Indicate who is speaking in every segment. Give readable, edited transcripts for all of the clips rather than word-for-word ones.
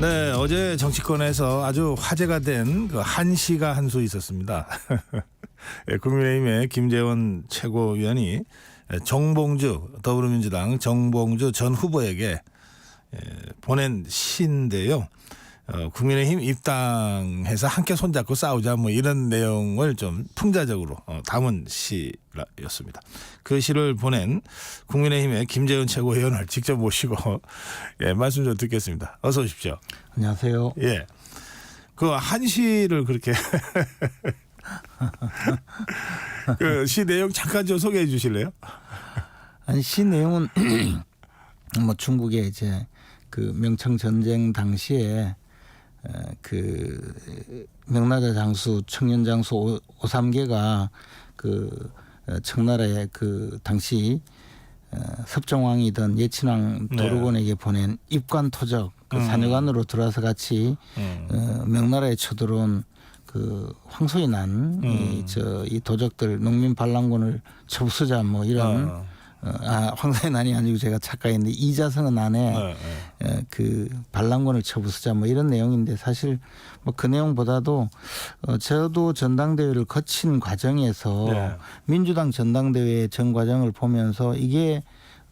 Speaker 1: 네, 어제 정치권에서 아주 화제가 된 그 한시가 한 수 있었습니다. 예, 국민의힘의 김재원 최고위원이 정봉주 더불어민주당 정봉주 전 후보에게 보낸 시인데요. 국민의힘 입당해서 함께 손잡고 싸우자 뭐 이런 내용을 좀 풍자적으로 담은 시였습니다. 그 시를 보낸 국민의힘의 김재원 최고위원을 직접 모시고 말씀 좀 듣겠습니다. 어서 오십시오.
Speaker 2: 안녕하세요.
Speaker 1: 예, 그 한시를 그렇게 그 시 내용 잠깐 좀 소개해 주실래요?
Speaker 2: 아니 시 내용은 뭐 중국의 이제 그 명청 전쟁 당시에 그 명나라 장수 청년 장수 오삼계가 그 청나라의 그 당시 섭정왕이던 예친왕 도르곤에게 보낸 입관 토적 그 사녀관으로 들어와서 같이 명나라에 쳐들어온 그 황소에 난 이 도적들 농민 반란군을 처부수자 뭐 이런 황소의 난이 아니고 제가 착각했는데 이자성은 난에 그 반란군을 처부수자 뭐 이런 내용인데 사실 뭐 그 내용보다도 저도 전당대회를 거친 과정에서 민주당 전당대회 전 과정을 보면서 이게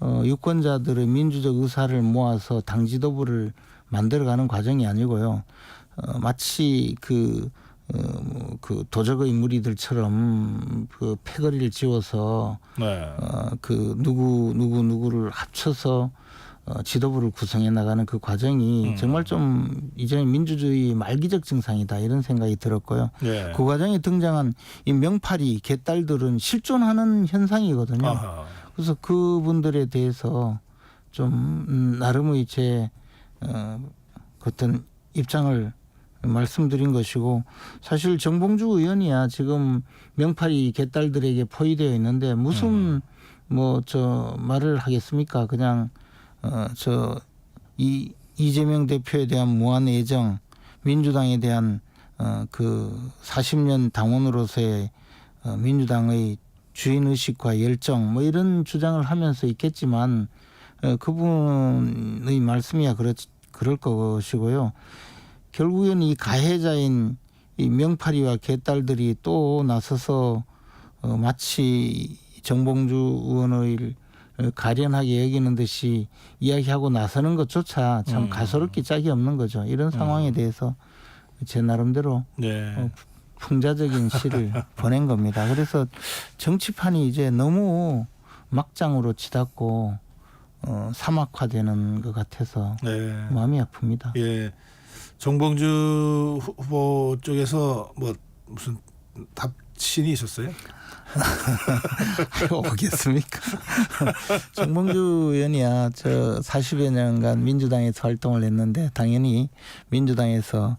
Speaker 2: 유권자들의 민주적 의사를 모아서 당 지도부를 만들어가는 과정이 아니고요. 마치 그 도적의 무리들처럼 그 패거리를 지워서 그 누구를 합쳐서 지도부를 구성해 나가는 그 과정이 정말 좀 이전에 민주주의 말기적 증상이다 이런 생각이 들었고요. 그 과정에 등장한 이 명파리 개딸들은 실존하는 현상이거든요. 그래서 그분들에 대해서 좀 나름의 제 어떤 입장을 말씀드린 것이고 사실 정봉주 의원이야 지금 명파리 개딸들에게 포위되어 있는데 무슨 뭐 저 말을 하겠습니까? 그냥 이재명 대표에 대한 무한 애정, 민주당에 대한 그 40년 당원으로서의 민주당의 주인 의식과 열정 뭐 이런 주장을 하면서 있겠지만 그분의 말씀이야 그럴 것이고요. 결국엔 이 가해자인 이 명파리와 개딸들이 또 나서서 마치 정봉주 의원의 가련하게 여기는 듯이 이야기하고 나서는 것조차 참 가소롭기 짝이 없는 거죠. 이런 상황에 대해서 제 나름대로 풍자적인 시를 보낸 겁니다. 그래서 정치판이 이제 너무 막장으로 치닫고 사막화되는 것 같아서 마음이 아픕니다.
Speaker 1: 예. 정봉주 후보 쪽에서 뭐 무슨 답신이 있었어요?
Speaker 2: 오겠습니까? 정봉주 의원이야 저 40여 년간 민주당에서 활동을 했는데 당연히 민주당에서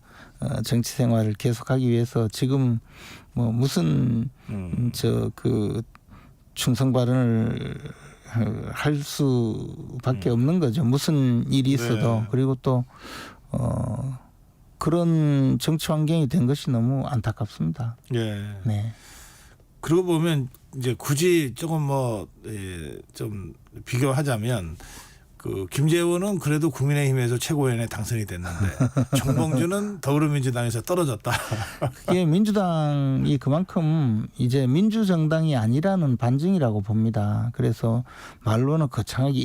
Speaker 2: 정치 생활을 계속하기 위해서 지금 뭐 무슨 저 그 충성 발언을 할 수밖에 없는 거죠. 무슨 일이 있어도 그리고 또 그런 정치 환경이 된 것이 너무 안타깝습니다. 네.
Speaker 1: 그러고 보면 이제 굳이 조금 좀 비교하자면 그 김재원은 그래도 국민의힘에서 최고위원에 당선이 됐는데 정봉주는 더불어민주당에서 떨어졌다.
Speaker 2: 이게 민주당이 그만큼 이제 민주정당이 아니라는 반증이라고 봅니다. 그래서 말로는 거창하게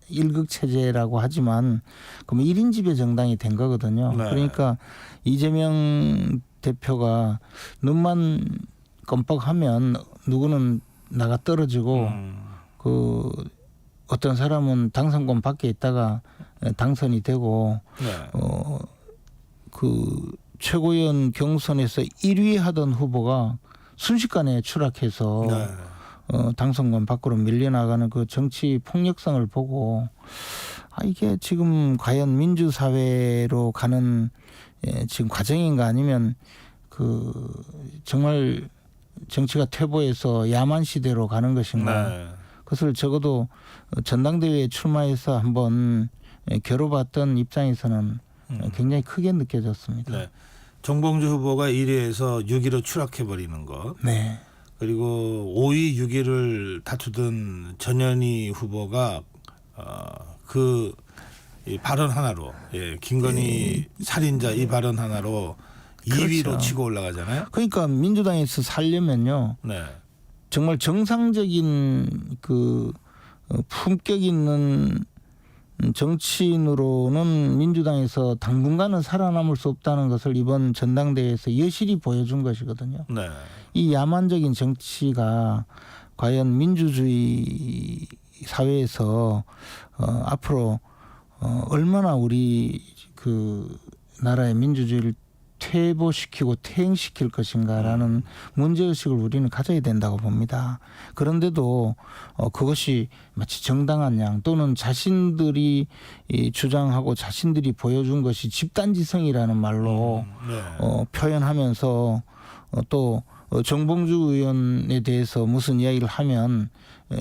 Speaker 2: 일극체제라고 하지만 그럼 1인 지배 정당이 된 거거든요. 그러니까 이재명 대표가 눈만 껌뻑하면 누구는 나가 떨어지고 그 어떤 사람은 당선권 밖에 있다가 당선이 되고 그 최고위원 경선에서 1위 하던 후보가 순식간에 추락해서 당선권 밖으로 밀려나가는 그 정치 폭력성을 보고 이게 지금 과연 민주사회로 가는 지금 과정인가 아니면 그 정말 정치가 퇴보해서 야만 시대로 가는 것인가 그것을 적어도 전당대회에 출마해서 한번 겨뤄봤던 입장에서는 굉장히 크게 느껴졌습니다.
Speaker 1: 정봉주 후보가 1위에서 6위로 추락해버리는 것. 그리고 5위, 6위를 다투던 전현희 후보가 그 이 발언 하나로 김건희 살인자 이 발언 하나로 2위로
Speaker 2: 그렇죠.
Speaker 1: 치고 올라가잖아요.
Speaker 2: 그러니까 민주당에서 살려면요.
Speaker 1: 네.
Speaker 2: 정말 정상적인 그 품격 있는 정치인으로는 민주당에서 당분간은 살아남을 수 없다는 것을 이번 전당대회에서 여실히 보여준 것이거든요.
Speaker 1: 네.
Speaker 2: 이 야만적인 정치가 과연 민주주의 사회에서 앞으로 얼마나 우리 그 나라의 민주주의를 퇴보시키고 퇴행시킬 것인가라는 문제의식을 우리는 가져야 된다고 봅니다. 그런데도 그것이 마치 정당한 양 또는 자신들이 주장하고 자신들이 보여준 것이 집단지성이라는 말로
Speaker 1: 네.
Speaker 2: 표현하면서 또 정봉주 의원에 대해서 무슨 이야기를 하면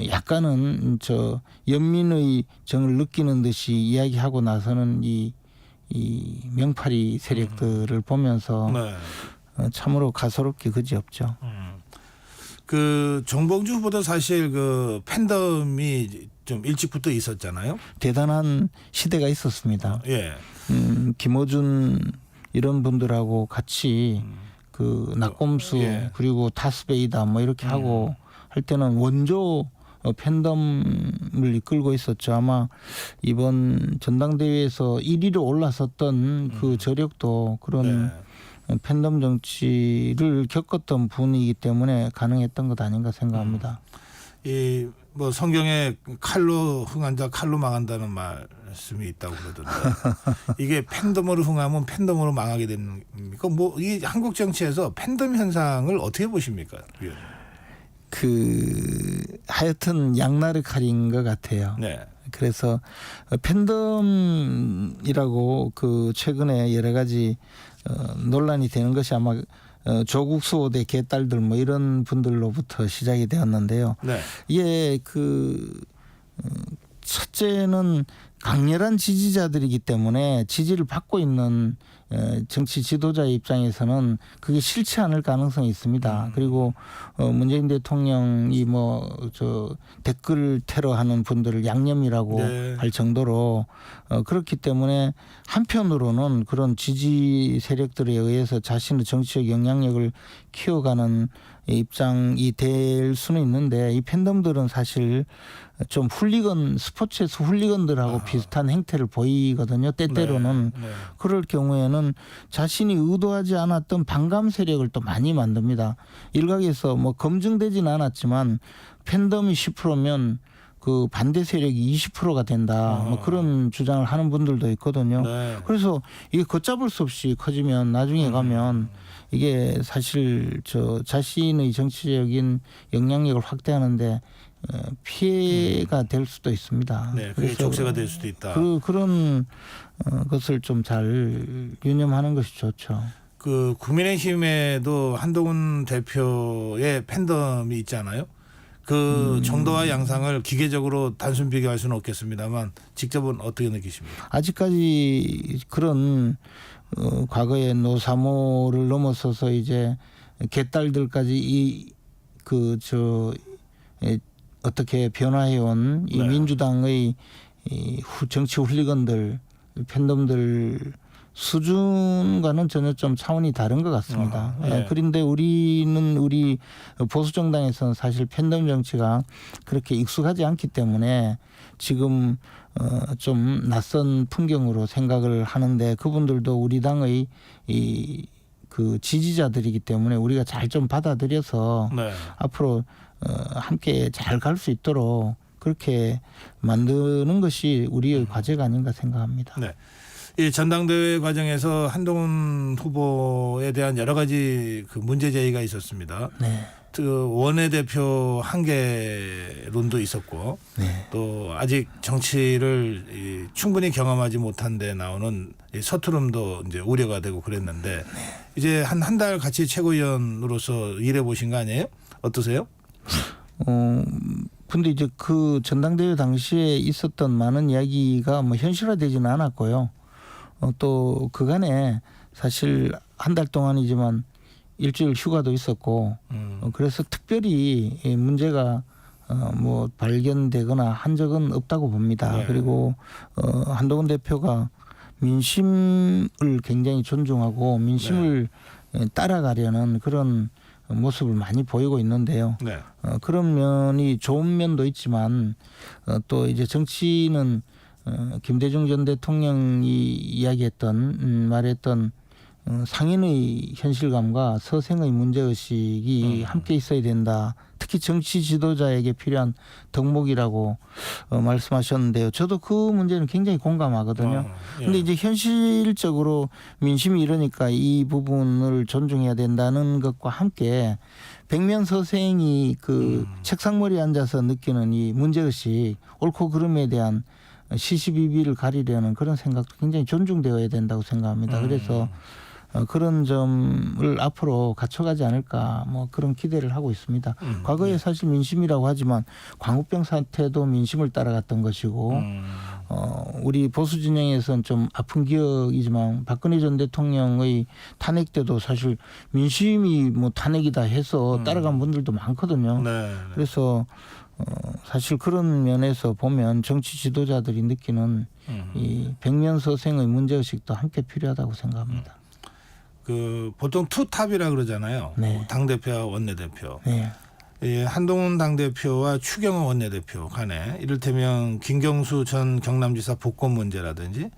Speaker 2: 약간은 저 연민의 정을 느끼는 듯이 이야기하고 나서는 이 명파리 세력들을 보면서
Speaker 1: 네.
Speaker 2: 참으로 가소롭기 그지없죠.
Speaker 1: 그 정봉주 후보도 사실 그 팬덤이 좀 일찍부터 있었잖아요.
Speaker 2: 대단한 시대가 있었습니다.
Speaker 1: 예.
Speaker 2: 김어준 이런 분들하고 같이 그 낙곰수
Speaker 1: 예.
Speaker 2: 그리고 다스베이다 뭐 이렇게 하고 할 때는 원조 팬덤을 이끌고 있었죠. 아마 이번 전당대회에서 1위로 올라섰던 그 저력도 그런 팬덤 정치를 겪었던 분이기 때문에 가능했던 것 아닌가 생각합니다.
Speaker 1: 이 뭐 성경에 칼로 흥한 자 칼로 망한다는 말씀이 있다고 그러던데 이게 팬덤으로 흥하면 팬덤으로 망하게 되는 겁니까? 뭐 이 한국 정치에서 팬덤 현상을 어떻게 보십니까?
Speaker 2: 하여튼 양날의 칼인 것 같아요.
Speaker 1: 네.
Speaker 2: 그래서 팬덤이라고 그 최근에 여러 가지 논란이 되는 것이 아마 조국 수호 대 개딸들 뭐 이런 분들로부터 시작이 되었는데요.
Speaker 1: 네.
Speaker 2: 이게 첫째는 강렬한 지지자들이기 때문에 지지를 받고 있는 정치 지도자의 입장에서는 그게 싫지 않을 가능성이 있습니다. 그리고 문재인 대통령이 뭐 저 댓글 테러하는 분들을 양념이라고
Speaker 1: 네.
Speaker 2: 할 정도로 그렇기 때문에 한편으로는 그런 지지 세력들에 의해서 자신의 정치적 영향력을 키워가는 입장이 될 수는 있는데 이 팬덤들은 사실 좀 훌리건 스포츠에서 훌리건들하고 비슷한 행태를 보이거든요. 때때로는
Speaker 1: 네.
Speaker 2: 그럴 경우에는 자신이 의도하지 않았던 반감 세력을 또 많이 만듭니다. 일각에서 뭐 검증되지는 않았지만 팬덤이 10%면 그 반대 세력이 20%가 된다. 뭐 그런 주장을 하는 분들도 있거든요.
Speaker 1: 네.
Speaker 2: 그래서 이게 걷잡을 수 없이 커지면 나중에 가면 이게 사실 저 자신의 정치적인 영향력을 확대하는데 피해가 될 수도 있습니다.
Speaker 1: 네. 그게
Speaker 2: 그래서
Speaker 1: 족쇄가 될 수도 있다.
Speaker 2: 그런 것을 좀 잘 유념하는 것이 좋죠.
Speaker 1: 그 국민의힘에도 한동훈 대표의 팬덤이 있잖아요. 그 정도와 양상을 기계적으로 단순 비교할 수는 없겠습니다만 직접은 어떻게 느끼십니까?
Speaker 2: 아직까지 그런 과거의 노사모를 넘어서서 이제 개딸들까지 어떻게 변화해온 이
Speaker 1: 네.
Speaker 2: 민주당의 정치 훌리건들 팬덤들 수준과는 전혀 좀 차원이 다른 것 같습니다.
Speaker 1: 예.
Speaker 2: 그런데 우리 보수 정당에서는 사실 팬덤 정치가 그렇게 익숙하지 않기 때문에 지금 좀 낯선 풍경으로 생각을 하는데 그분들도 우리 당의 그 지지자들이기 때문에 우리가 잘 좀 받아들여서
Speaker 1: 네.
Speaker 2: 앞으로 함께 잘 갈 수 있도록 그렇게 만드는 것이 우리의 과제가 아닌가 생각합니다.
Speaker 1: 네. 이 전당대회 과정에서 한동훈 후보에 대한 여러 가지 그 문제 제기가 있었습니다.
Speaker 2: 네.
Speaker 1: 그 원내대표 한계론도 있었고
Speaker 2: 네.
Speaker 1: 또 아직 정치를 충분히 경험하지 못한 데 나오는 이 서투름도 이제 우려가 되고 그랬는데 이제 한 달 같이 최고위원으로서 일해 보신 거 아니에요? 어떠세요?
Speaker 2: 근데 이제 그 전당대회 당시에 있었던 많은 이야기가 뭐 현실화되지는 않았고요. 또 그간에 사실 한 달 동안이지만 일주일 휴가도 있었고 그래서 특별히 문제가 뭐 발견되거나 한 적은 없다고 봅니다.
Speaker 1: 네.
Speaker 2: 그리고 한동훈 대표가 민심을 굉장히 존중하고 민심을 따라가려는 그런 모습을 많이 보이고 있는데요.
Speaker 1: 네.
Speaker 2: 그런 면이 좋은 면도 있지만 또 이제 정치는 김대중 전 대통령이 이야기했던 말했던 상인의 현실감과 서생의 문제의식이 함께 있어야 된다. 특히 정치 지도자에게 필요한 덕목이라고 말씀하셨는데요. 저도 그 문제는 굉장히 공감하거든요.
Speaker 1: 예.
Speaker 2: 근데 이제 현실적으로 민심이 이러니까 이 부분을 존중해야 된다는 것과 함께 백면서생이 그 책상머리에 앉아서 느끼는 이 문제의식, 옳고 그름에 대한 시시비비를 가리려는 그런 생각도 굉장히 존중되어야 된다고 생각합니다. 그래서 그런 점을 앞으로 갖춰가지 않을까 뭐 그런 기대를 하고 있습니다. 과거에 사실 민심이라고 하지만 광우병 사태도 민심을 따라갔던 것이고 우리 보수 진영에서는 좀 아픈 기억이지만 박근혜 전 대통령의 탄핵 때도 사실 민심이 뭐 탄핵이다 해서 따라간 분들도 많거든요.
Speaker 1: 네.
Speaker 2: 그래서 사실 그런 면에서 보면 정치 지도자들이 느끼는 이 백면서생의 문제의식도 함께 필요하다고 생각합니다.
Speaker 1: 그 보통 투탑이라 그러잖아요.
Speaker 2: 네.
Speaker 1: 당 대표와 원내 대표.
Speaker 2: 네.
Speaker 1: 예, 한동훈 당 대표와 추경호 원내 대표 간에 이를테면 김경수 전 경남지사 복권 문제라든지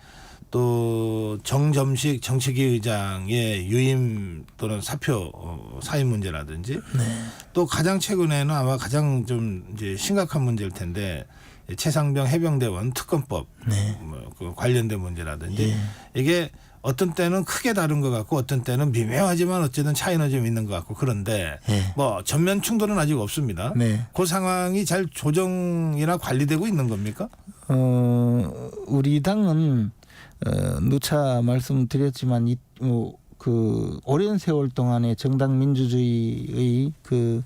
Speaker 1: 또 정점식 정책위 의장의 유임 또는 사표 사임 문제라든지 또 가장 최근에는 아마 가장 좀 이제 심각한 문제일 텐데 최상병 해병대원 특검법 그 관련된 문제라든지 이게 어떤 때는 크게 다른 것 같고 어떤 때는 미묘하지만 어쨌든 차이는 좀 있는 것 같고 그런데 뭐 전면 충돌은 아직 없습니다.
Speaker 2: 네.
Speaker 1: 그 상황이 잘 조정이나 관리되고 있는 겁니까?
Speaker 2: 우리 당은 누차 말씀드렸지만 그 오랜 세월 동안의 정당 민주주의의 그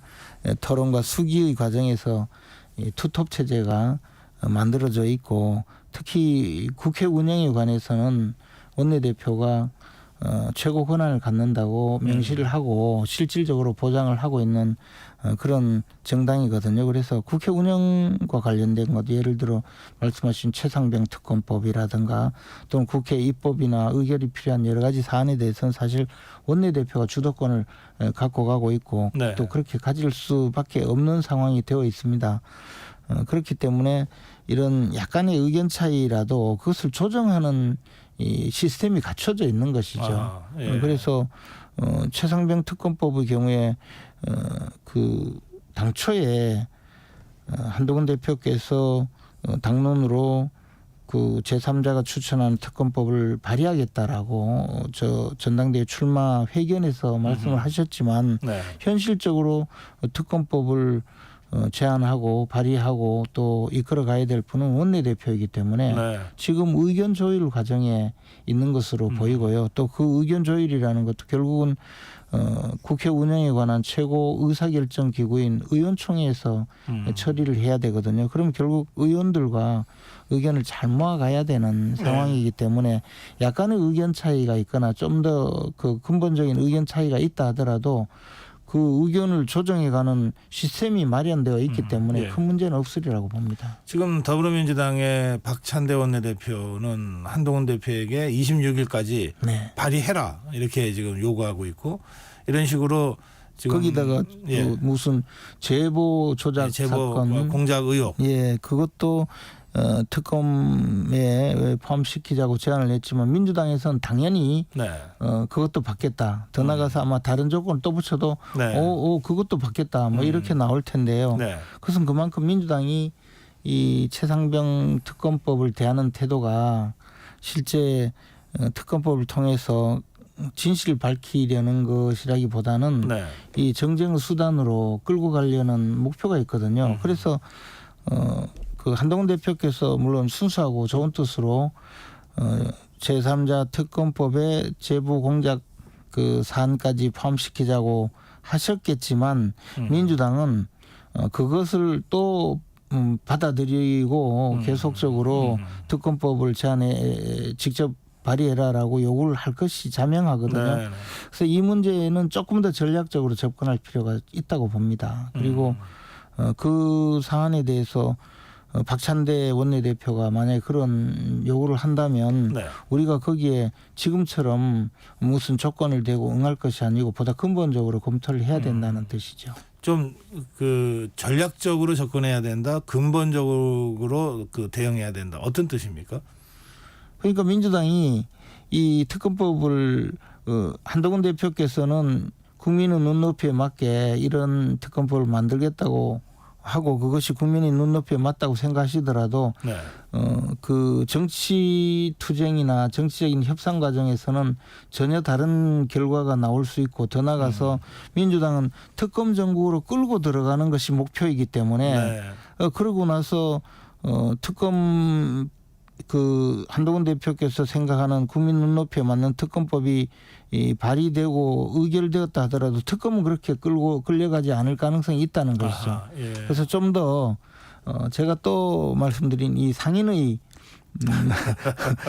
Speaker 2: 토론과 수기의 과정에서 이 투톱 체제가 만들어져 있고 특히 국회 운영에 관해서는 원내대표가 최고 권한을 갖는다고 명시를 하고 실질적으로 보장을 하고 있는 그런 정당이거든요. 그래서 국회 운영과 관련된 것 예를 들어 말씀하신 최상병 특검법이라든가 또는 국회 입법이나 의결이 필요한 여러 가지 사안에 대해서는 사실 원내대표가 주도권을 갖고 가고 있고
Speaker 1: 네.
Speaker 2: 또 그렇게 가질 수밖에 없는 상황이 되어 있습니다. 그렇기 때문에 이런 약간의 의견 차이라도 그것을 조정하는 이 시스템이 갖춰져 있는 것이죠. 그래서 최상병 특검법의 경우에 그 당초에 한동훈 대표께서 당론으로 그 제3자가 추천한 특검법을 발의하겠다라고 저 전당대회 출마 회견에서 말씀을 하셨지만 현실적으로 특검법을 제안하고 발의하고 또 이끌어 가야 될 분은 원내대표이기 때문에 지금 의견 조율 과정에 있는 것으로 보이고요. 또 그 의견 조율이라는 것도 결국은 국회 운영에 관한 최고 의사결정 기구인 의원총회에서 처리를 해야 되거든요. 그럼 결국 의원들과 의견을 잘 모아가야 되는 상황이기 때문에 약간의 의견 차이가 있거나 좀 더 그 근본적인 의견 차이가 있다 하더라도 그 의견을 조정해가는 시스템이 마련되어 있기 때문에 큰 문제는 없으리라고 봅니다.
Speaker 1: 지금 더불어민주당의 박찬대 원내대표는 한동훈 대표에게 26일까지 발의해라 이렇게 지금 요구하고 있고 이런 식으로 지금
Speaker 2: 거기다가 또 무슨 제보 조작 사건,
Speaker 1: 공작 의혹,
Speaker 2: 그것도 특검에 포함시키자고 제안을 했지만 민주당에서는 당연히 그것도 받겠다. 더 나가서 아마 다른 조건을 또 붙여도 그것도 받겠다. 뭐 이렇게 나올 텐데요. 그것은 그만큼 민주당이 이 최상병 특검법을 대하는 태도가 실제 특검법을 통해서 진실을 밝히려는 것이라기보다는 이 정쟁의 수단으로 끌고 가려는 목표가 있거든요. 그래서 그 한동훈 대표께서 물론 순수하고 좋은 뜻으로 제3자 특검법에 제보 공작 그 사안까지 포함시키자고 하셨겠지만 민주당은 그것을 또 받아들이고 계속적으로 특검법을 제안에 직접 발의해라라고 요구를 할 것이 자명하거든요. 그래서 이 문제는 조금 더 전략적으로 접근할 필요가 있다고 봅니다. 그리고 그 사안에 대해서 박찬대 원내대표가 만약에 그런 요구를 한다면
Speaker 1: 네.
Speaker 2: 우리가 거기에 지금처럼 무슨 조건을 대고 응할 것이 아니고 보다 근본적으로 검토를 해야 된다는 뜻이죠.
Speaker 1: 좀 그 전략적으로 접근해야 된다. 근본적으로 그 대응해야 된다. 어떤 뜻입니까?
Speaker 2: 그러니까 민주당이 이 특검법을 한동훈 대표께서는 국민의 눈높이에 맞게 이런 특검법을 만들겠다고 하고 그것이 국민의 눈높이에 맞다고 생각하시더라도
Speaker 1: 네.
Speaker 2: 그 정치 투쟁이나 정치적인 협상 과정에서는 전혀 다른 결과가 나올 수 있고 더 나아가서 민주당은 특검 정국으로 끌고 들어가는 것이 목표이기 때문에
Speaker 1: 네.
Speaker 2: 그러고 나서 특검 그 한동훈 대표께서 생각하는 국민 눈높이에 맞는 특검법이 발의되고 의결되었다 하더라도 특검은 그렇게 끌려가지 않을 가능성이 있다는 것이죠.
Speaker 1: 아하, 예.
Speaker 2: 그래서 좀 더 제가 또 말씀드린 이 상인의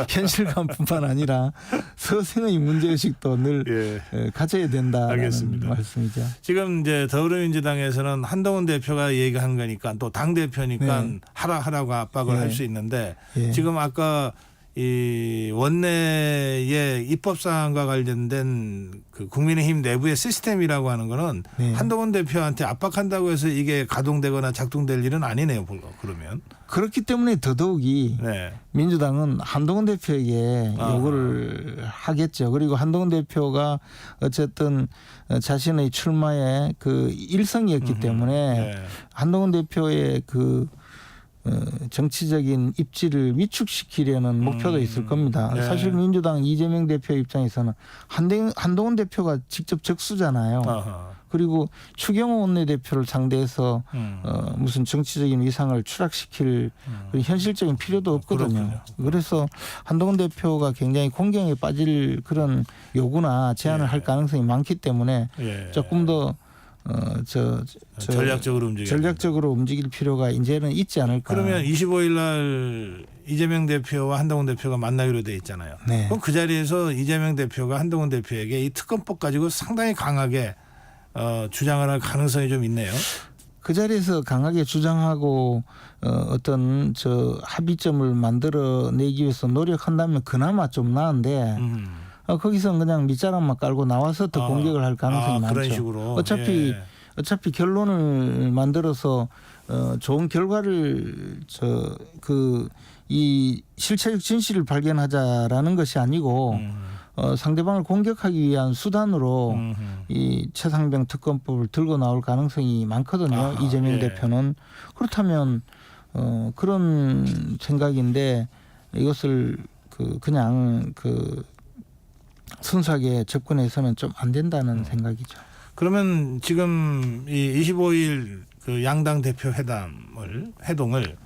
Speaker 2: 현실감뿐만 아니라 서생의 문제의식도 늘 가져야 된다는
Speaker 1: 알겠습니다.
Speaker 2: 말씀이죠.
Speaker 1: 지금 이제 더불어민주당에서는 한동훈 대표가 얘기한 거니까 또 당 대표니까
Speaker 2: 네.
Speaker 1: 하라고 압박을
Speaker 2: 네.
Speaker 1: 할 수 있는데
Speaker 2: 예.
Speaker 1: 지금 아까 이 원내의 입법 사항과 관련된 그 국민의힘 내부의 시스템이라고 하는 거는
Speaker 2: 네.
Speaker 1: 한동훈 대표한테 압박한다고 해서 이게 가동되거나 작동될 일은 아니네요. 그러면.
Speaker 2: 그렇기 때문에 더더욱이
Speaker 1: 네.
Speaker 2: 민주당은 한동훈 대표에게
Speaker 1: 아하.
Speaker 2: 요구를 하겠죠. 그리고 한동훈 대표가 어쨌든 자신의 출마의 그 일성이었기 때문에
Speaker 1: 네.
Speaker 2: 한동훈 대표의 그 정치적인 입지를 위축시키려는 목표도 있을 겁니다.
Speaker 1: 네.
Speaker 2: 사실 민주당 이재명 대표 입장에서는 한동훈 대표가 직접 적수잖아요.
Speaker 1: 아하.
Speaker 2: 그리고 추경호 원내대표를 상대해서 무슨 정치적인 위상을 추락시킬 그런 현실적인 필요도 없거든요.
Speaker 1: 그렇군요.
Speaker 2: 그래서 한동훈 대표가 굉장히 공경에 빠질 그런 요구나 제안을 할 가능성이 많기 때문에
Speaker 1: 예.
Speaker 2: 조금 더
Speaker 1: 전략적으로
Speaker 2: 움직일 필요가 이제는 있지 않을까.
Speaker 1: 그러면 25일 날 이재명 대표와 한동훈 대표가 만나기로 돼 있잖아요.
Speaker 2: 네.
Speaker 1: 그럼 그 자리에서 이재명 대표가 한동훈 대표에게 이 특검법 가지고 상당히 강하게 주장을 할 가능성이 좀 있네요.
Speaker 2: 그 자리에서 강하게 주장하고 어떤 합의점을 만들어내기 위해서 노력한다면 그나마 좀 나은데 거기서 그냥 밑자락만 깔고 나와서 더 공격을 할 가능성이 많죠.
Speaker 1: 그런 식으로.
Speaker 2: 어차피 결론을 만들어서 좋은 결과를 이 실체적 진실을 발견하자라는 것이 아니고 상대방을 공격하기 위한 수단으로 이 최상병 특검법을 들고 나올 가능성이 많거든요.
Speaker 1: 아하,
Speaker 2: 이재명
Speaker 1: 예.
Speaker 2: 대표는. 그렇다면 그런 생각인데 이것을 그냥 순수하게 접근해서는 좀 안 된다는 생각이죠.
Speaker 1: 그러면 지금 이 25일 그 양당 대표 회동을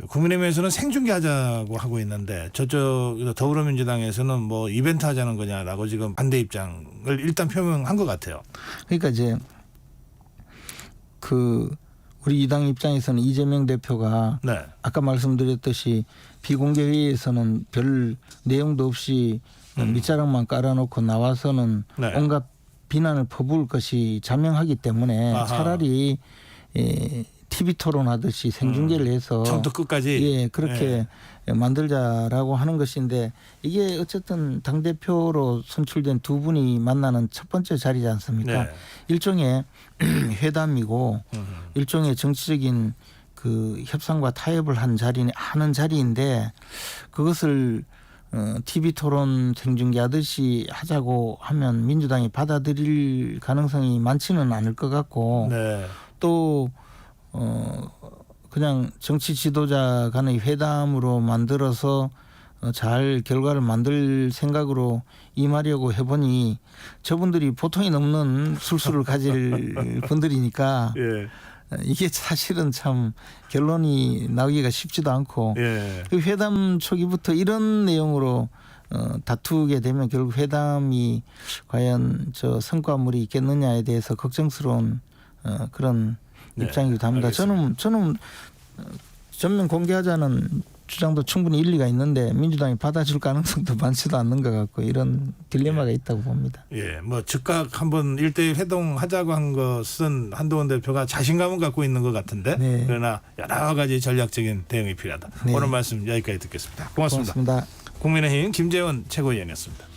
Speaker 1: 국민의힘에서는 생중계하자고 하고 있는데 저쪽 더불어민주당에서는 뭐 이벤트 하자는 거냐라고 지금 반대 입장을 일단 표명한 것 같아요.
Speaker 2: 그러니까 이제 우리 이 당 입장에서는 이재명 대표가
Speaker 1: 네.
Speaker 2: 아까 말씀드렸듯이 비공개 회의에서는 별 내용도 없이 밑자락만 깔아놓고 나와서는
Speaker 1: 네.
Speaker 2: 온갖 비난을 퍼부을 것이 자명하기 때문에
Speaker 1: 아하.
Speaker 2: 차라리 TV 토론하듯이 생중계를 해서
Speaker 1: 처음부터 끝까지
Speaker 2: 그렇게 만들자라고 하는 것인데 이게 어쨌든 당대표로 선출된 두 분이 만나는 첫 번째 자리지 않습니까?
Speaker 1: 네.
Speaker 2: 일종의 회담이고 일종의 정치적인 그 협상과 타협을 하는 자리인데 그것을 TV 토론 생중계하듯이 하자고 하면 민주당이 받아들일 가능성이 많지는 않을 것 같고
Speaker 1: 네.
Speaker 2: 또 그냥 정치 지도자 간의 회담으로 만들어서 잘 결과를 만들 생각으로 임하려고 해보니 저분들이 보통이 넘는 술수를 가질 분들이니까
Speaker 1: 예.
Speaker 2: 이게 사실은 참 결론이 나오기가 쉽지도 않고
Speaker 1: 예.
Speaker 2: 그 회담 초기부터 이런 내용으로 다투게 되면 결국 회담이 과연 성과물이 있겠느냐에 대해서 걱정스러운 그런
Speaker 1: 네,
Speaker 2: 입장이기도 합니다.
Speaker 1: 알겠습니다.
Speaker 2: 저는 전면 공개하자는 주장도 충분히 일리가 있는데 민주당이 받아줄 가능성도 많지도 않는 것 같고 이런 딜레마가 있다고 봅니다.
Speaker 1: 예, 뭐 즉각 한번 1대1 회동하자고 한 것은 한동훈 대표가 자신감은 갖고 있는 것 같은데
Speaker 2: 네.
Speaker 1: 그러나 여러 가지 전략적인 대응이 필요하다.
Speaker 2: 네.
Speaker 1: 오늘 말씀 여기까지 듣겠습니다. 고맙습니다.
Speaker 2: 고맙습니다.
Speaker 1: 국민의힘 김재원 최고위원이었습니다.